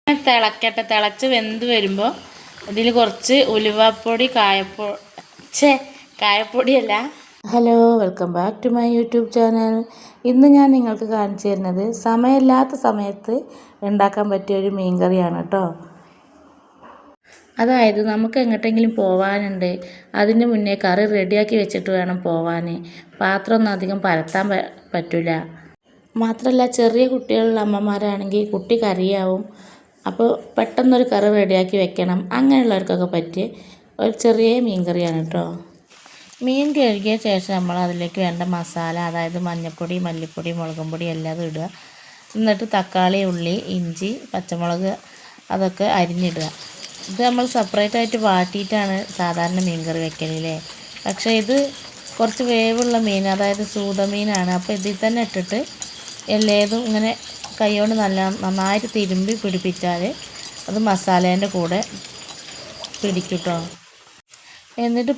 തിളച്ച് വെന്ത് വരുമ്പോൾ ഇതിൽ കുറച്ച് ഉലുവപ്പൊടി കായപ്പൊടിയല്ല. Hello, welcome back to my YouTube channel. ഇന്ന് ഞാൻ നിങ്ങൾക്ക് കാണിച്ചു തരുന്നത് സമയമില്ലാത്ത സമയത്ത് ഉണ്ടാക്കാൻ പറ്റിയൊരു മീൻകറിയാണ് കേട്ടോ. അതായത് നമുക്ക് എങ്ങോട്ടെങ്കിലും പോകാനുണ്ട്, അതിന് മുന്നേ കറി റെഡിയാക്കി വെച്ചിട്ട് വേണം പോവാൻ. പാത്രമൊന്നും അധികം പരത്താൻ പറ്റില്ല. മാത്രമല്ല ചെറിയ കുട്ടികളുള്ള അമ്മമാരാണെങ്കിൽ കുട്ടി കറിയാവും. അപ്പോൾ പെട്ടെന്നൊരു കറി റെഡിയാക്കി വെക്കണം. അങ്ങനെയുള്ളവർക്കൊക്കെ പറ്റിയ ഒരു ചെറിയ മീൻ കറിയാണ് കേട്ടോ. മീൻ കഴുകിയ ശേഷം നമ്മൾ അതിലേക്ക് വേണ്ട മസാല, അതായത് മഞ്ഞൾപ്പൊടി, മല്ലിപ്പൊടി, മുളകും പൊടി എല്ലാം ഇടുക. എന്നിട്ട് തക്കാളി, ഉള്ളി, ഇഞ്ചി, പച്ചമുളക് അതൊക്കെ അരിഞ്ഞിടുക. ഇത് നമ്മൾ സെപ്പറേറ്റ് ആയിട്ട് വാട്ടിയിട്ടാണ് സാധാരണ മീൻ കറി വെക്കലില്ലേ. പക്ഷേ ഇത് കുറച്ച് വേവുള്ള മീൻ, അതായത് സൂതമീനാണ്. അപ്പോൾ ഇതിൽ തന്നെ ഇട്ടിട്ട് എല്ലേതും ഇങ്ങനെ കൈകൊണ്ട് നന്നായിട്ട് തിരുമ്പി പിടിപ്പിച്ചാൽ അത് മസാലേൻ്റെ കൂടെ പിടിക്കും കേട്ടോ. എന്നിട്ട്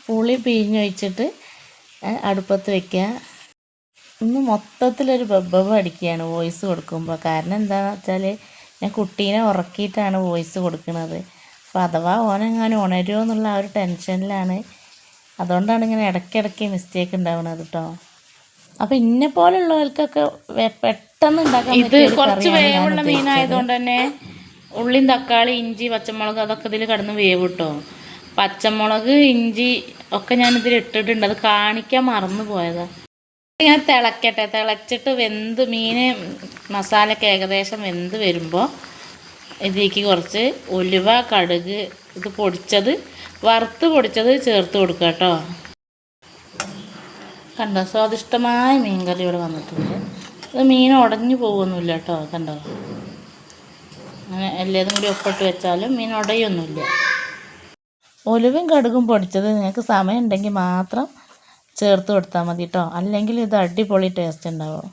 പുളി പിഴിഞ്ഞൊഴിച്ചിട്ട് അടുപ്പത്ത് വയ്ക്കുക. ഇന്ന് മൊത്തത്തിലൊരു ബബ്ബബ അടിക്കുകയാണ് വോയിസ് കൊടുക്കുമ്പോൾ. കാരണം എന്താണെന്ന് വെച്ചാൽ ഞാൻ കുട്ടീനെ ഉറക്കിയിട്ടാണ് വോയിസ് കൊടുക്കുന്നത്. അപ്പോൾ അഥവാ ഓനെങ്ങാനും ഉണരുമോ എന്നുള്ള ആ ഒരു ടെൻഷനിലാണ്. അതുകൊണ്ടാണ് ഇങ്ങനെ ഇടയ്ക്കിടയ്ക്ക് മിസ്റ്റേക്ക് ഉണ്ടാവുന്നത് കേട്ടോ. അപ്പോൾ ഇന്നെ പോലുള്ളവർക്കൊക്കെ പെട്ടെന്ന് ഉണ്ടാക്കാൻ ഇത് കുറച്ച് വേവുള്ള മീനായതുകൊണ്ട് തന്നെ ഉള്ളിയും തക്കാളി, ഇഞ്ചി, പച്ചമുളക് അതൊക്കെ ഇതിൽ കിടന്ന് വേവ് കിട്ടോ. പച്ചമുളക്, ഇഞ്ചി ഒക്കെ ഞാനിതിൽ ഇട്ടിട്ടുണ്ട്. അത് കാണിക്കാൻ മറന്നു പോയതാണ്. ഇങ്ങനെ തിളച്ചിട്ട് മീൻ മസാലയൊക്കെ ഏകദേശം വെന്ത് വരുമ്പോൾ ഇതിലേക്ക് കുറച്ച് ഉലുവ, കടുക്, ഇത് വറുത്ത് പൊടിച്ചത് ചേർത്ത് കൊടുക്കുക കേട്ടോ. കണ്ടോ, സ്വാദിഷ്ടമായ മീൻ കറി ഇവിടെ വന്നിട്ടുണ്ട്. ഇത് മീൻ ഉടഞ്ഞു പോകുന്നില്ല കേട്ടോ. കണ്ടോ, അങ്ങനെ എല്ലാതും കൂടി ഒപ്പിട്ട് വെച്ചാലും മീൻ ഉടയൊന്നുമില്ല. ഉലുവയും കടുകും പൊടിച്ചത് നിങ്ങൾക്ക് സമയം ഉണ്ടെങ്കിൽ മാത്രം ചേർത്ത് കൊടുത്താൽ മതി കേട്ടോ. അല്ലെങ്കിൽ ഇത് അടിപൊളി ടേസ്റ്റ് ഉണ്ടാവും.